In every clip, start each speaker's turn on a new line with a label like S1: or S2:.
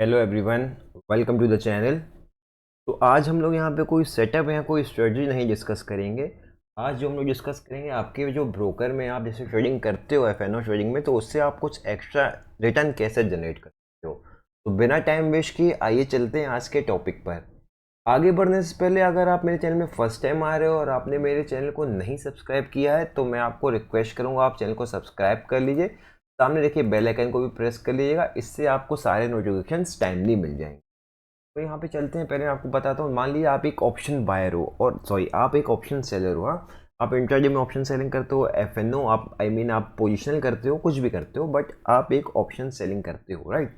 S1: Hello everyone, welcome to the channel. तो आज हम लोग यहाँ पे कोई सेटअप या कोई स्ट्रेटजी नहीं डिस्कस करेंगे। आज जो हम लोग डिस्कस करेंगे, आपके जो ब्रोकर में आप जैसे ट्रेडिंग करते हो एफएनओ ट्रेडिंग में, तो उससे आप कुछ एक्स्ट्रा रिटर्न कैसे जनरेट कर सकते हो। तो बिना टाइम वेस्ट किए आइए चलते हैं आज के टॉपिक पर। आगे बढ़ने से पहले अगर आप मेरे चैनल में फर्स्ट टाइम आ रहे हो और आपने मेरे चैनल को नहीं सब्सक्राइब किया है तो मैं आपको रिक्वेस्ट करूँगा आप चैनल को सब्सक्राइब कर लीजिए। सामने देखिए बेल आइकन को भी प्रेस कर लीजिएगा, इससे आपको सारे नोटिफिकेशंस टाइमली मिल जाएंगे। तो यहाँ पे चलते हैं। पहले मैं आपको बताता हूँ, मान लीजिए आप एक ऑप्शन बायर हो और आप एक ऑप्शन सेलर हो। हाँ, आप इंट्राडे में ऑप्शन सेलिंग करते हो, एफएनओ आप आप पोजिशनल करते हो, कुछ भी करते हो, बट आप एक ऑप्शन सेलिंग करते हो, राइट।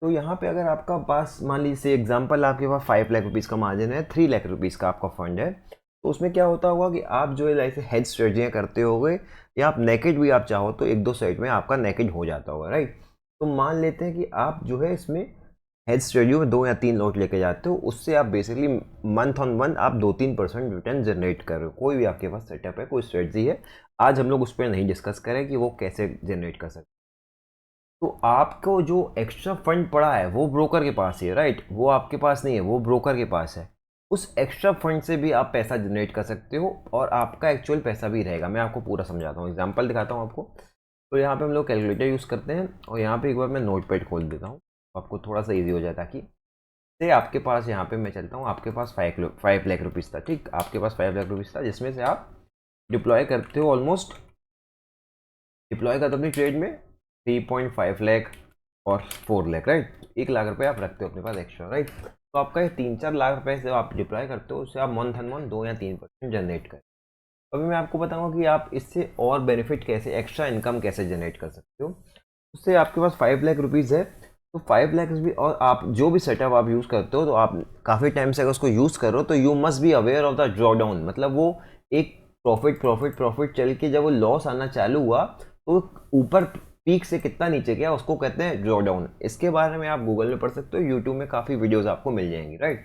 S1: तो यहाँ पे अगर आपका पास मान लीजिए से एग्जांपल आपके पास 5 लाख रुपीज़ का मार्जिन है, 3 लाख रुपीज़ का आपका फंड है, तो उसमें क्या होता होगा कि आप जो है ऐसे हेज स्ट्रेटजियाँ करते होगे, या आप नेकेड भी आप चाहो तो एक दो साइड में आपका नेकेड हो जाता होगा, राइट। तो मान लेते हैं कि आप जो है इसमें हेज स्ट्रेटजी में 2 या 3 लॉट लेके जाते हो, उससे आप बेसिकली मंथ ऑन मंथ आप 2-3% रिटर्न जनरेट कर रहे हो। कोई भी आपके पास सेटअप है, कोई स्ट्रेटजी है, आज हम लोग उस पर नहीं डिस्कस करें कि वो कैसे जनरेट कर सकते। तो आपको जो एक्स्ट्रा फंड पड़ा है वो ब्रोकर के पास ही है, राइट। वो आपके पास नहीं है, वो ब्रोकर के पास है। उस एक्स्ट्रा फंड से भी आप पैसा जनरेट कर सकते हो और आपका एक्चुअल पैसा भी रहेगा। मैं आपको पूरा समझाता हूँ, एग्जांपल दिखाता हूँ आपको। तो यहाँ पे हम लोग कैलकुलेटर यूज़ करते हैं और यहाँ पे एक बार मैं नोटपैड खोल देता हूँ, तो आपको थोड़ा सा ईजी हो जाए। ताकि से आपके पास यहाँ पे मैं चलता हूँ, आपके पास 5 लाख रुपीज़ था, ठीक। आपके पास 5 लाख रुपीज़ था जिसमें से आप डिप्लॉय करते हो, ऑलमोस्ट डिप्लॉय करते हो अपनी ट्रेड में 3.5 लाख और 4 लाख, राइट। 1 लाख रुपए आप रखते हो अपने पास एक्स्ट्रा, राइट। तो आपका ये 3-4 लाख रुपए से आप डिप्लॉय करते हो, उससे आप मंथ एंड मंथ 2 या 3% जनरेट करें। अभी मैं आपको बताऊंगा कि आप इससे और बेनिफिट कैसे, एक्स्ट्रा इनकम कैसे जनरेट कर सकते हो। उससे आपके पास 5 लाख रुपीज़ है, तो 5 लाख भी, और आप जो भी सेटअप आप यूज़ करते हो, तो आप काफ़ी टाइम से अगर उसको यूज़ कर रहे हो तो you must be aware of the draw down. मतलब वो एक प्रॉफिट प्रॉफिट प्रॉफिट चल के जब वो लॉस आना चालू हुआ तो ऊपर पीक से कितना नीचे गया उसको कहते हैं ड्रॉ डाउन। इसके बारे में आप गूगल में पढ़ सकते हो, यूट्यूब में काफ़ी वीडियोज़ आपको मिल जाएंगी, राइट।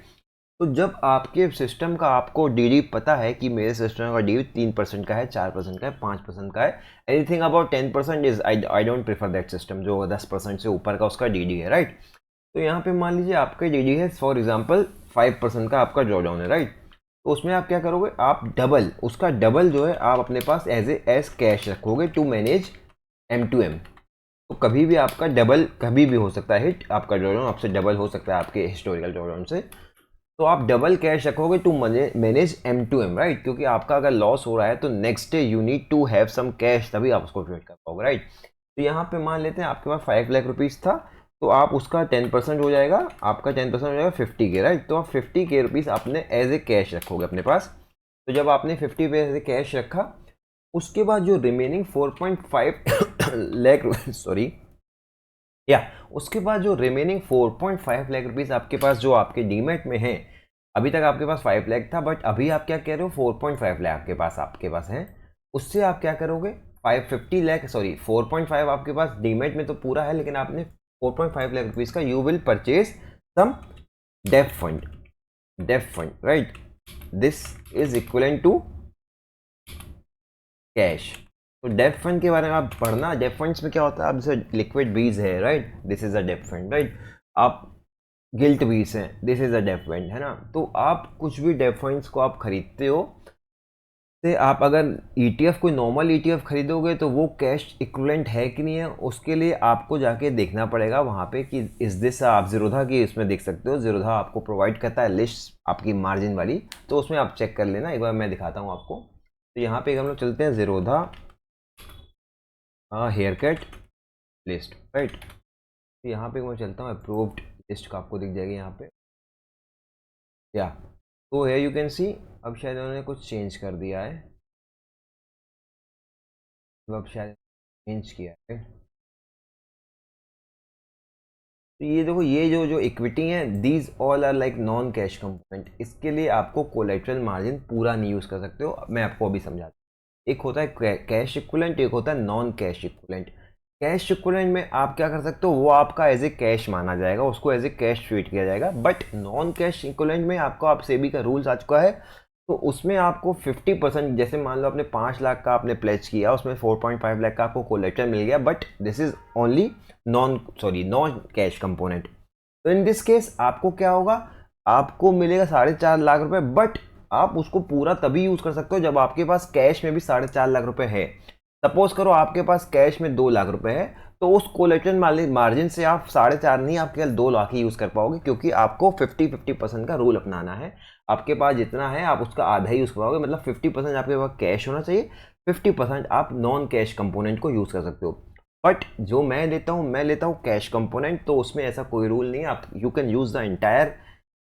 S1: तो जब आपके सिस्टम का आपको डीडी पता है कि मेरे सिस्टम का डीडी 3% का है, 4% का है, 5% का है, anything about 10% is I don't prefer that system. जो 10% से ऊपर का उसका डीडी है, राइट। तो यहाँ पे मान लीजिए आपका डीडी है फॉर एग्जांपल 5% का आपका ड्रॉ डाउन है, राइट। तो उसमें आप क्या करोगे, आप डबल, उसका डबल जो है आप अपने पास एज कैश रखोगे टू मैनेज M2M। तो कभी भी आपका डबल कभी भी हो सकता है हिट, आपका ड्रॉ डाउन आपसे डबल हो सकता है आपके हिस्टोरिकल ड्रॉ डाउन से। तो आप डबल कैश रखोगे टू मैनेज M2M, राइट। क्योंकि आपका अगर लॉस हो रहा है तो next day you need to have some cash, तभी आप उसको ट्रेड कर पाओगे, राइट। तो यहाँ पे मान लेते हैं आपके पास 5 लाख रुपीज़ था, तो आप उसका 10% हो जाएगा, आपका 10% हो जाएगा 50 के, राइट। तो आप 50 के रुपीज़ आपने एज ए कैश रखोगे अपने पास। तो जब आपने 50 पे एज ए कैश रखा, उसके बाद जो रिमेनिंग 4.5 लाख सॉरी या उसके बाद जो रिमेनिंग 4.5 लाख रुपीज़ आपके पास जो आपके डीमेट में है, अभी तक आपके पास 5 लाख था, बट अभी आप क्या कह रहे हो 4.5 लाख आपके पास है। उससे आप क्या करोगे, 550 लाख, सॉरी 4.5 आपके पास डीमेट में तो पूरा है, लेकिन आपने 4.5 लाख रुपीज़ का you will purchase some debt fund, right. This is equivalent to cash. तो डेप फंड के बारे में आप पढ़ना। डेप फंड्स में क्या होता है, आप जैसे लिक्विड बीज है, right, this is a debt fund, right. आप गिल्ट बीज है, this is a debt fund, है ना। तो आप कुछ भी डेप फंड्स को आप खरीदते हो, से आप अगर ETF, कोई नॉर्मल ETF खरीदोगे तो वो कैश इक्विवेलेंट है कि नहीं है, उसके लिए आपको जाके देखना पड़ेगा वहाँ पे कि इस दिस आप जीरोधा की इसमें देख सकते हो। जीरोधा आपको प्रोवाइड करता है लिस्ट आपकी मार्जिन वाली, तो उसमें आप चेक कर लेना। एक बार मैं दिखाता हूँ आपको। तो यहाँ पे हम लोग चलते हैं Zerodha hair cut list, right. तो यहाँ पे मैं चलता हूँ, अप्रूव्ड लिस्ट का आपको दिख जाएगी यहाँ पे, या तो है यू कैन सी। अब शायद उन्होंने कुछ चेंज कर दिया है, तो अब शायद चेंज किया है। तो ये देखो, ये जो जो इक्विटी है, these all are like non cash component. इसके लिए आपको कोलेटरल मार्जिन पूरा नहीं यूज़ कर सकते हो। मैं आपको अभी समझाता हूँ। एक होता है कैश इक्विवेलेंट, एक होता है non cash equivalent. Cash equivalent में आप क्या कर सकते हो, वो आपका एज ए कैश माना जाएगा, उसको एज ए कैश ट्रीट किया जाएगा। बट नॉन कैश इक्विवेलेंट में आपको, आप सेबी का रूल्स आ चुका है, तो उसमें आपको 50%, जैसे मान लो आपने 5 लाख का आपने प्लेज किया, उसमें 4.5 लाख का आपको कोलेटरल मिल गया, but this is only non cash component. तो इन दिस केस आपको क्या होगा, आपको मिलेगा 4.5 लाख रुपए, बट आप उसको पूरा तभी यूज कर सकते हो जब आपके पास कैश में भी 4.5 लाख रुपए है। सपोज करो आपके पास कैश में 2 लाख रुपए है, तो उस कोलेटरल मार्जिन से आप 4.5 नहीं, आप केवल 2 लाख ही यूज कर पाओगे, क्योंकि आपको 50-50% का रूल अपनाना है। आपके पास जितना है आप उसका आधा ही यूज कर पाओगे, मतलब 50% आपके पास कैश होना चाहिए, 50% आप नॉन कैश कंपोनेंट को यूज कर सकते हो। बट जो मैं लेता हूँ कैश कंपोनेंट, तो उसमें ऐसा कोई रूल नहीं है, आप you can use the entire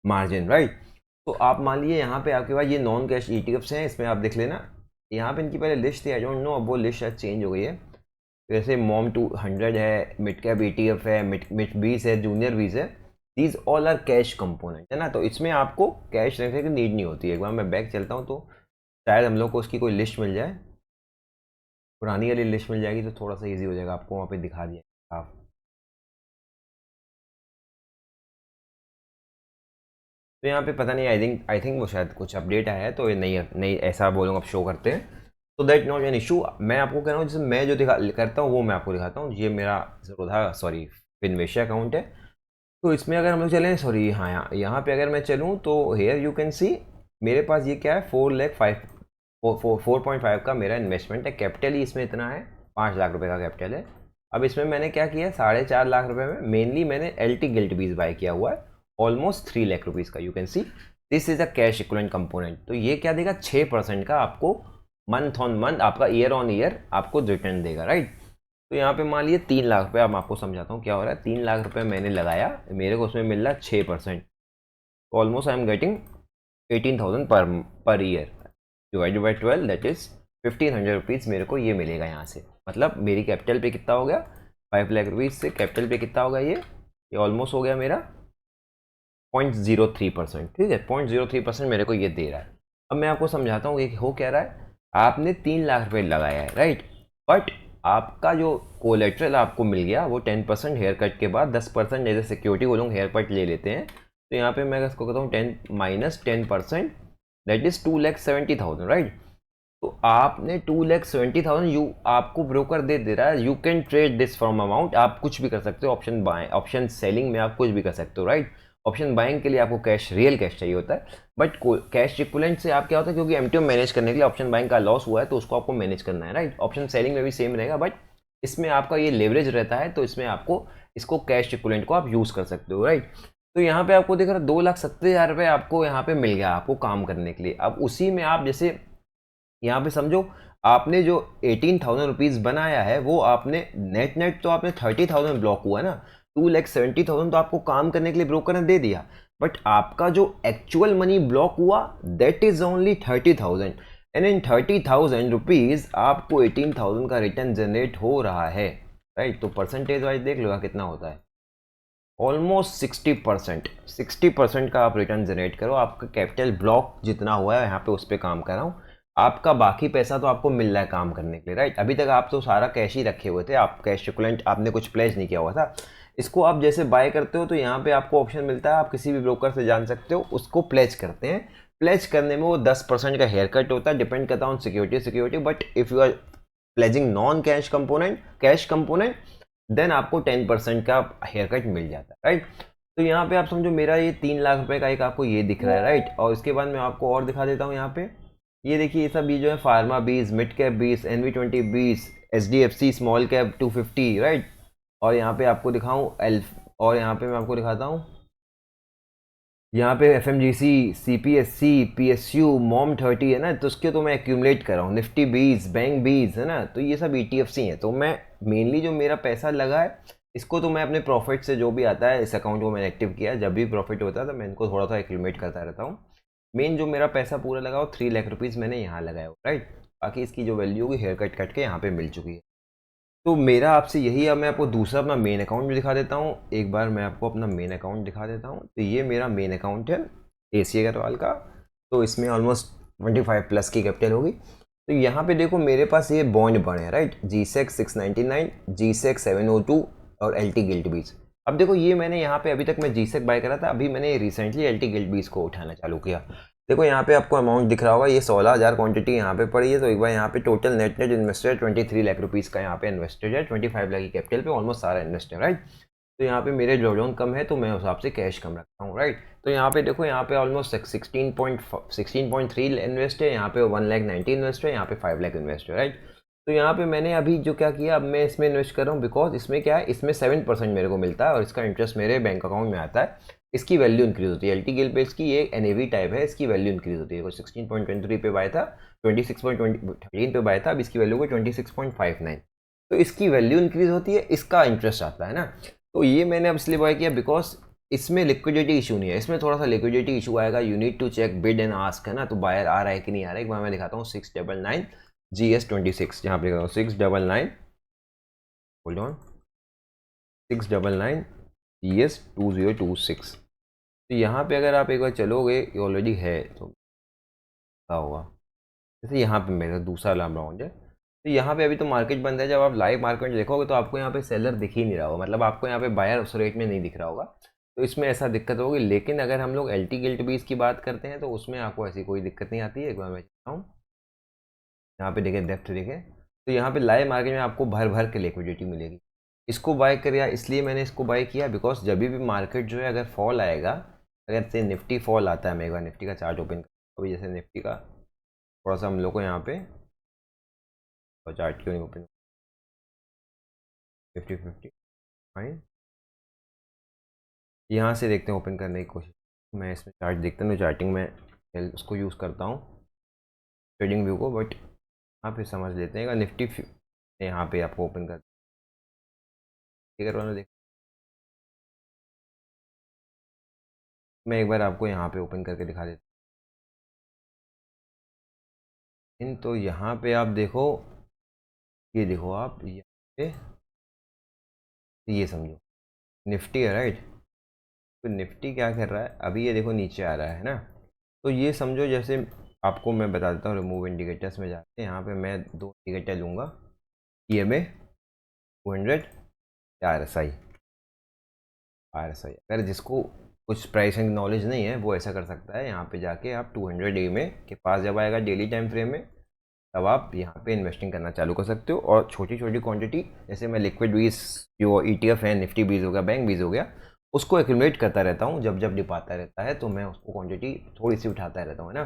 S1: margin, right. तो आप मान लीजिए यहाँ पे आपके पास ये नॉन कैश ETFs हैं, इसमें आप देख लेना, यहाँ पे इनकी पहले लिस्ट थी, आई डोंट नो अब वो लिस्ट शायद चेंज हो गई है। जैसे मॉम 200 है, मिड कैप ETF है, मिड 20 है, जूनियर 20 है, these all are cash component, है ना। तो इसमें आपको कैश रखने की नीड नहीं होती है। एक बार मैं बैक चलता हूँ तो शायद हम लोग को उसकी कोई लिस्ट मिल जाए, पुरानी वाली लिस्ट मिल जाएगी, तो थोड़ा सा ईजी हो जाएगा, आपको वहाँ पे दिखा दिया आप। तो यहाँ पे पता नहीं, आई थिंक वो शायद कुछ अपडेट आया है, तो ये नहीं नहीं ऐसा बोलूँगा, आप शो करते हैं, तो दैट नॉट एन इशू। मैं आपको कह रहा हूँ जैसे मैं जो करता हूँ वो मैं आपको दिखाता हूँ। ये मेरा ज़रोधा सॉरी फिनवेशिया अकाउंट है। तो इसमें अगर हम लोग चलें, सॉरी हाँ, यहाँ पे अगर मैं चलूँ तो हेयर यू कैन सी मेरे पास ये क्या है, 4.5 का मेरा इन्वेस्टमेंट है। कैपिटल ही इसमें इतना है, 5 लाख रुपए का कैपिटल है। अब इसमें मैंने क्या किया, 4.5 लाख रुपए में मेनली मैंने LT गिल्ट बीज बाय किया हुआ है, ऑलमोस्ट 3 लाख रुपीज़ का। You can see this is a cash equivalent component. तो ये क्या देगा, 6% का आपको मंथ ऑन मंथ, आपका ईयर ऑन ईयर आपको रिटर्न देगा, राइट। तो यहाँ पे मान लीजिए 3 लाख रुपये, अब मैं आपको समझाता हूँ क्या हो रहा है। 3 लाख रुपये मैंने लगाया, मेरे को उसमें मिल रहा है 6%, almost I am getting 18,000 per year, divided by 12, that is 1,500 rupees मेरे को ये मिलेगा यहाँ से। मतलब मेरी कैपिटल पे कितना हो गया, 5 लाख रुपीज़ से कैपिटल पे कितना होगा, ये ऑलमोस्ट हो गया मेरा 0.03%, ठीक है। 0.03% मेरे को ये दे रहा है। अब मैं आपको समझाता हूँ कि हो क्या रहा है। आपने 3 लाख रुपये लगाया है, राइट, बट आपका जो कोलेट्रल आपको मिल गया वो 10% हेयर कट के बाद 10% एज ए सिक्योरिटी वो लोग हेयर कट ले लेते हैं। तो यहाँ पे मैं इसको कहता हूँ 10 - 10%, दैट इज 2,70,000, राइट। तो आपने 2,70,000 यू आपको ब्रोकर दे रहा है, you can trade this from amount. आप कुछ भी कर सकते हो, ऑप्शन बाय, ऑप्शन सेलिंग में आप कुछ भी कर सकते हो, राइट। ऑप्शन बाइंग के लिए आपको कैश, रियल कैश चाहिए होता है, बट कैश इक्विवेलेंट से आप क्या होता है, क्योंकि MTM मैनेज करने के लिए ऑप्शन बाइंग का लॉस हुआ है तो उसको आपको मैनेज करना है, राइट। ऑप्शन सेलिंग में भी सेम रहेगा, बट इसमें आपका ये लेवरेज रहता है, तो इसमें आपको इसको कैश इक्विवेलेंट को आप यूज़ कर सकते हो, राइट। तो यहाँ पे आपको दिख रहा है 2,70,000 रुपये आपको यहाँ पे मिल गया आपको काम करने के लिए। अब उसी में आप जैसे यहाँ पे समझो, आपने जो 18,000 रुपीज़ बनाया है वो आपने नेट तो आपने 30,000 ब्लॉक हुआ है ना, 2,70,000 तो आपको काम करने के लिए ब्रोकर ने दे दिया, बट आपका जो एक्चुअल मनी ब्लॉक हुआ that is only 30,000, and in 30,000 rupees आपको 18,000 का रिटर्न जनरेट हो रहा है, राइट। तो परसेंटेज वाइज देख लो कितना होता है, ऑलमोस्ट 60% का आप रिटर्न जनरेट करो। आपका कैपिटल ब्लॉक जितना हुआ है यहाँ पे उस पर काम कर रहा हूँ, आपका बाकी पैसा तो आपको मिल रहा है काम करने के लिए, राइट। अभी तक आप तो सारा कैश ही रखे हुए थे, आप कैश इक्विवेलेंट आपने कुछ प्लेज नहीं किया हुआ था। इसको आप जैसे बाय करते हो तो यहाँ पे आपको ऑप्शन मिलता है, आप किसी भी ब्रोकर से जान सकते हो, उसको प्लेज करते हैं। प्लेज करने में वो 10% का हेयर कट होता है, डिपेंड करता है security, but if you are pledging non cash component, cash component, then आपको 10% का हेयर कट मिल जाता है, राइट। तो यहाँ पे आप समझो मेरा ये 3 लाख रुपए का एक आपको ये दिख रहा है, राइट। और इसके बाद मैं आपको और दिखा देता हूँ यहाँ पे, ये देखिए ये सब बीज जो है, फार्मा बीज, मिड कैप बीज, NV20 बीज, SDFC स्मॉल कैप 250, राइट। और यहाँ पे आपको दिखाऊँ एल्फ, और यहाँ पे मैं आपको दिखाता हूँ, यहाँ पे FMGC, CPSC, PSU, मॉम 30 है ना, तो उसके तो मैं एक्यूमुलेट कर रहा हूँ, निफ्टी बीज, बैंक बीज, है ना। तो ये सब ETFC हैं। तो मैं मेनली जो मेरा पैसा लगा है इसको तो मैं अपने प्रॉफिट से जो भी आता है इस अकाउंट को मैंने एक्टिव किया है, जब भी प्रॉफिट होता है तो मैं इनको थोड़ा सा एक्यूमुलेट करता रहता हूँ। मेन जो मेरा पैसा पूरा लगा वो 3 लाख रुपीज़ मैंने यहाँ लगाया हो, राइट। बाकी इसकी जो वैल्यू होगी हेयर कट के यहाँ पे मिल चुकी है। तो मेरा आपसे यही, अब मैं आपको दूसरा अपना मेन अकाउंट भी दिखा देता हूँ। एक बार मैं आपको अपना मेन अकाउंट दिखा देता हूँ। तो ये मेरा मेन अकाउंट है ACA अग्रवाल का। तो इसमें ऑलमोस्ट 25+ की कैपिटल होगी। तो यहाँ पे देखो मेरे पास ये बॉन्ड पड़े हैं, राइट, GSEC 699, GSEC 702 और LT गिल्ट बीज। अब देखो ये मैंने यहाँ पे, अभी तक मैं GSEC बाय करा था, अभी मैंने रिसेंटली LT गिल्ट बीज को उठाना चालू किया। देखो यहाँ पे आपको अमाउंट दिख रहा होगा, ये 16,000 क्वांटिटी यहाँ पे पड़ी है। तो एक बार यहाँ पे total net invested 23 lakh rupees का यहाँ पे इन्वेस्टेड है, 25 लाख की कैपिटल पे ऑलमोस्ट सारा इन्वेस्ट है, राइट। तो यहाँ पे मेरे ड्रॉडाउन कम है तो मैं उस हिसाब से कैश कम रखता हूँ, राइट। तो यहाँ पे देखो, यहाँ पे ऑलमोस्ट 16.3 इन्वेस्ट है, यहाँ पे 1,90,000 इन्वेस्ट है, यहाँ पे 5 लाख इन्वेस्ट है, राइट। तो यहाँ पे मैंने अभी जो क्या किया, अब मैं इसमें इन्वेस्ट कर रहा हूँ बिकॉज इसमें क्या है, इसमें 7% मेरे को मिलता है और इसका इंटरेस्ट मेरे बैंक अकाउंट में आता है। इसकी वैल्यू इंक्रीज होती है, एल टी गिल पे इसकी ये NAV टाइप है, इसकी वैल्यू इंक्रीज होती है। कुछ 16.23 पे बाय था, 26.13 पे बाय था, अब इसकी वैल्यू को 26.59। तो इसकी वैल्यू इंक्रीज होती है, इसका इंटरेस्ट आता है ना। तो ये मैंने अब इसलिए बाय किया बिकॉज इसमें लिक्विडिटी इशू नहीं है, इसमें थोड़ा सा लिक्विडिटी इशू आएगा। You need to check bid and ask, है ना। तो बायर आ रहा है कि नहीं आ रहा है, एक बार मैं दिखाता हूँ। 699 GS26, यहाँ पे 699, होल्ड ऑन, 699 GS2026। तो यहाँ पे अगर आप एक बार चलोगे, ये ऑलरेडी है तो क्या होगा, जैसे यहाँ पे मेरा दूसरा लाभ राउंड है। तो यहाँ पे अभी तो मार्केट बंद है, जब आप लाइव मार्केट देखोगे तो आपको यहाँ पे सेलर दिख ही नहीं रहा होगा, मतलब आपको यहाँ पे बायर उस रेट में नहीं दिख रहा होगा। तो इसमें ऐसा दिक्कत होगी। लेकिन अगर हम लोग LT गिल्ट भी इसकी बात करते हैं तो उसमें आपको ऐसी कोई दिक्कत नहीं आती है। एक बार मैं चाहता हूँ, यहाँ पे देखें, डेप्थ देखें, तो यहाँ पे लाइव मार्केट में आपको भर भर के लिक्विडिटी मिलेगी। इसको बाय किया, इसलिए मैंने इसको बाय किया बिकॉज जब भी मार्केट जो है अगर फॉल आएगा, अगर से निफ्टी फॉल आता है, मैं एक बार निफ्टी का चार्ट ओपन कर, अभी जैसे निफ्टी का थोड़ा सा हम लोग को यहाँ पे चार्ट क्यों नहीं ओपन, 50 फाइन, यहाँ से देखते हैं ओपन करने की कोशिश। मैं इसमें चार्ट देखता हूँ, चार्टिंग में उसको यूज़ करता हूँ, ट्रेडिंग व्यू को, बट यहाँ पे समझ लेते हैं। निफ्टी यहाँ पे आपको ओपन कर, ठीक है, देख, मैं एक बार आपको यहाँ पे ओपन करके दिखा देता हूँ। तो यहाँ पे आप देखो, ये देखो आप यहाँ पे, ये समझो निफ्टी है, राइट। तो निफ्टी क्या कर रहा है अभी, ये देखो नीचे आ रहा है ना। तो ये समझो, जैसे आपको मैं बता देता हूँ, रिमूव इंडिकेटर्स में जाते हैं, यहाँ पे मैं 2 इंडिकेटर लूँगा, EMA 200, RSI। अगर जिसको कुछ प्राइसिंग नॉलेज नहीं है वो ऐसा कर सकता है, यहाँ पे जाके आप 200 EMA के पास जब आएगा डेली टाइम फ्रेम में, तब आप यहाँ पे इन्वेस्टिंग करना चालू कर सकते हो। और छोटी छोटी क्वांटिटी, जैसे मैं लिक्विड बीज जो ETF है, निफ्टी बीज हो गया, बैंक बीज हो गया, उसको एक्यूमुलेट करता रहता हूँ। जब जब डिप आता रहता है तो मैं उसको क्वांटिटी थोड़ी सी उठाता रहता हूँ, है ना।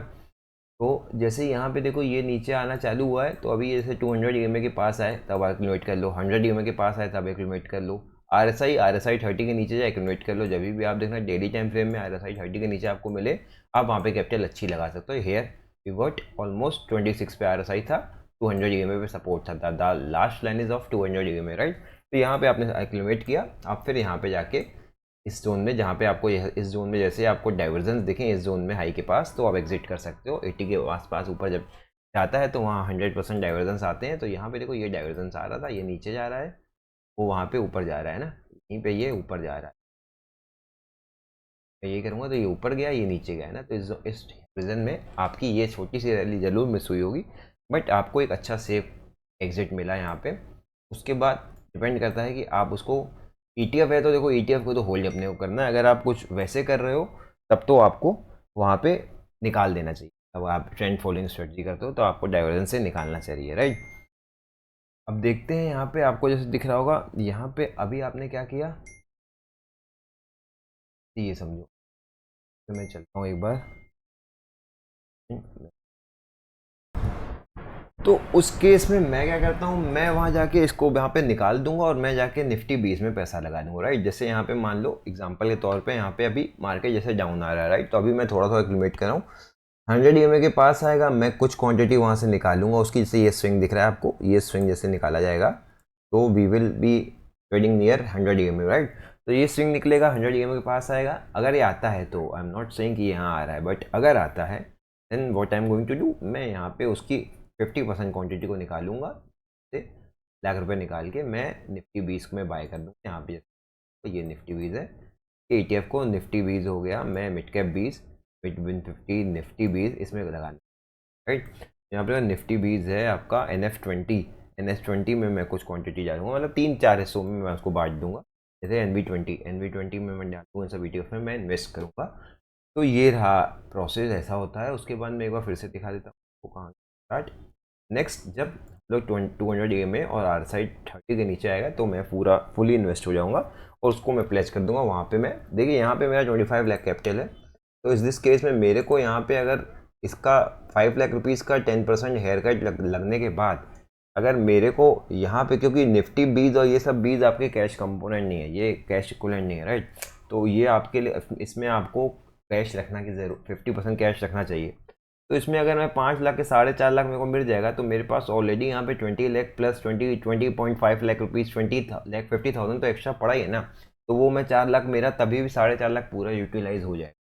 S1: तो जैसे यहाँ पे देखो ये नीचे आना चालू हुआ है, तो अभी जैसे 200 EMA के पास आए तब एक्यूमुलेट कर लो, 100 EMA के पास आए तब एक्यूमुलेट कर लो, RSI 30 के नीचे जाए एक्यूमुलेट कर लो। जब भी आप देखना डेली टाइम फ्रेम में RSI 30 के नीचे आपको मिले, आप वहाँ पे कैपिटल अच्छी लगा सकते हो। हेयर पिवट ऑलमोस्ट 26 पे RSI था, 200 EMA पे सपोर्ट था, the last line is of 200 EMA, right. तो यहाँ पे आपने एक्यूमुलेट किया, आप फिर यहाँ पे जाके इस जोन में, जहाँ पे आपको इस जोन में जैसे आपको डाइवर्जेंस दिखें इस जोन में हाई के पास, तो आप एग्जिट कर सकते हो। 80 के आसपास ऊपर जब जाता है तो वहाँ 100% डाइवर्जेंस आते हैं। तो यहाँ पे देखो ये डाइवर्जेंस आ रहा था, ये नीचे जा रहा है, वो वहाँ पे ऊपर जा रहा है ना, यहीं पे ये ऊपर जा रहा है। मैं ये करूँगा तो ये ऊपर गया, ये नीचे गया है ना। तो इस रीजन में आपकी ये छोटी सी रैली जरूर मिस हुई होगी, बट आपको एक अच्छा सेफ एग्जिट मिला यहाँ पे। उसके बाद डिपेंड करता है कि आप उसको, ETF है तो देखो ETF को तो होल्ड अपने को करना है। अगर आप कुछ वैसे कर रहे हो तब तो आपको वहाँ पे निकाल देना चाहिए। अब आप ट्रेंड फॉलोइंग स्ट्रेटजी करते हो तो आपको डाइवर्जेंस से निकालना चाहिए, राइट। अब देखते हैं यहाँ पे आपको जैसे दिख रहा होगा, यहाँ पे अभी आपने क्या किया, ये समझो। तो मैं चलता हूँ एक बार, तो उस केस में मैं क्या करता हूँ, मैं वहाँ जाके इसको यहाँ पे निकाल दूंगा और मैं जाके निफ्टी 20 में पैसा लगा दूंगा, राइट। जैसे यहाँ पे मान लो एग्जांपल के तौर पे यहाँ पे अभी मार्केट जैसे डाउन आ रहा है, राइट। तो अभी मैं थोड़ा थोड़ा एक्यूमुलेट कर रहा हूँ, 100 EMA के पास आएगा, मैं कुछ क्वांटिटी वहाँ से निकालूंगा उसकी। जैसे ये स्विंग दिख रहा है आपको, ये स्विंग जैसे निकाला जाएगा तो we will be trading near 100 EMA, right. तो ये स्विंग निकलेगा, 100 EMA के पास आएगा। अगर ये आता है तो आई एम नॉट सेइंग कि यहाँ आ रहा है, बट अगर आता है then what I am going to do, मैं यहाँ पे उसकी 50% क्वांटिटी को निकालूंगा, से ₹1,00,000 निकाल के मैं निफ्टी 20 में बाय कर दूँगा। यहाँ पे तो ये निफ्टी 20 है, ETF को निफ्टी 20 हो गया, मैं mid cap 20, mid win 50, Nifty 20 इसमें लगाना, राइट। यहाँ पे निफ्टी 20 है आपका NF20 में मैं कुछ क्वांटिटी डालूंगा, मतलब 3-4 हिस्सों में मैं उसको बांट दूंगा। जैसे NV20 में मैं डालूंगा, सब ETF में मैं इन्वेस्ट करूँगा। तो ये रहा प्रोसेस, ऐसा होता है। उसके बाद मैं एक बार फिर से दिखा देता हूँ कहाँ स्टार्ट। नेक्स्ट जब लोग 200 EMA और RSI 30 के नीचे आएगा तो मैं पूरा फुली इन्वेस्ट हो जाऊँगा और उसको मैं प्लेस कर दूंगा वहाँ पे। मैं देखिए यहाँ पे मेरा 25 लाख कैपिटल है, तो इस दिस केस में मेरे को यहाँ पे अगर इसका 5 लाख रुपीज़ का 10% हेयर कट लगने के बाद अगर मेरे को यहाँ पे, क्योंकि निफ्टी बीज और ये सब बीज आपके कैश कंपोनेंट नहीं है, ये कैश इक्विवेलेंट नहीं है, राइट। तो ये आपके लिए, इसमें आपको कैश रखना की जरूरत, 50% कैश रखना चाहिए। तो इसमें अगर मैं 5 लाख के 4.5 लाख मेरे को मिल जाएगा, तो मेरे पास ऑलरेडी यहाँ पे 20 लाख प्लस 20.5 लाख रुपीज़, 20,50,000 तो एक्स्ट्रा पड़ा ही है ना। तो वो मैं 4 लाख मेरा तभी भी 4.5 लाख पूरा यूटिलाइज हो जाए।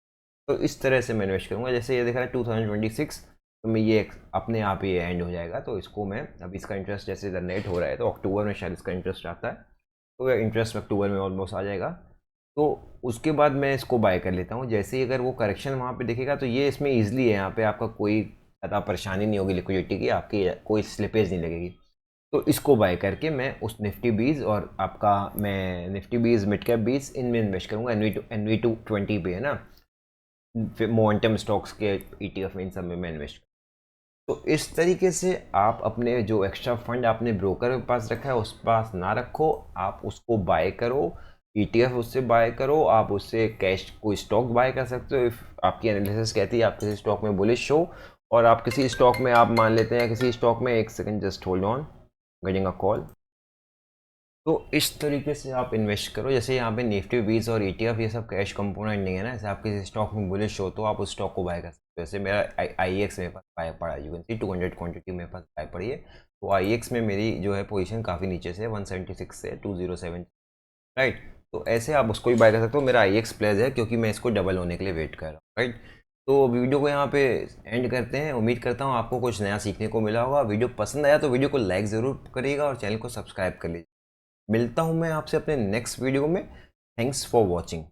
S1: तो इस तरह से मैं इन्वेस्ट करूँगा। जैसे ये देखा है 2026, तो मैं ये अपने आप ही एंड हो जाएगा। तो इसको मैं, अब इसका इंटरेस्ट जैसे जनरेट हो रहा है तो अक्टूबर में शायद इसका इंटरेस्ट आता है, तो इंटरेस्ट अक्टूबर में ऑलमोस्ट आ जाएगा। तो उसके बाद मैं इसको बाय कर लेता हूँ। जैसे ही अगर वो करेक्शन वहाँ पे दिखेगा तो ये इसमें ईजिली है, यहाँ पे आपका कोई ज़्यादा परेशानी नहीं होगी लिक्विडिटी की, आपकी कोई स्लिपेज नहीं लगेगी। तो इसको बाय करके मैं उस निफ्टी बीज और आपका, मैं निफ्टी बीज मिड कैप बीज इनमें इन्वेस्ट करूँगा। NV20 पे है ना, मोमेंटम स्टॉक्स के ETF में, इन सब में मैं इन्वेस्ट। तो इस तरीके से आप अपने जो एक्स्ट्रा फंड आपने ब्रोकर के पास रखा है उस पास ना रखो, आप उसको बाय करो, ETF उससे बाय करो, आप उससे कैश कोई स्टॉक बाय कर सकते हो। इफ़ आपकी एनालिसिस कहती है आप किसी स्टॉक में बुलिश हो और आप किसी स्टॉक में, आप मान लेते हैं किसी स्टॉक में, एक second just hold on, getting a call. तो इस तरीके से आप इन्वेस्ट करो। जैसे यहाँ पे निफ्टी बीज और ETF ये सब कैश कंपोनेंट नहीं है ना, जैसे आप किसी स्टॉक में बुलिश हो तो आप उस स्टॉक को बाय कर सकते हो। जैसे मेरा IEX मेरे पास बाय पड़ा है, यू कैन सी 200 क्वांटिटी मेरे पास बाय पड़ी है। तो IEX में मेरी जो है पोजीशन काफ़ी नीचे से 176 से 207, राइट। तो ऐसे आप उसको भी बाय कर सकते हो। मेरा IEX प्लेस है क्योंकि मैं इसको डबल होने के लिए वेट कर रहा हूँ, राइट। तो वीडियो को यहाँ पे एंड करते हैं। उम्मीद करता हूँ आपको कुछ नया सीखने को मिला होगा। वीडियो पसंद आया तो वीडियो को लाइक ज़रूर करिएगा और चैनल को सब्सक्राइब कर लीजिए। मिलता हूँ मैं आपसे अपने नेक्स्ट वीडियो में। Thanks for watching.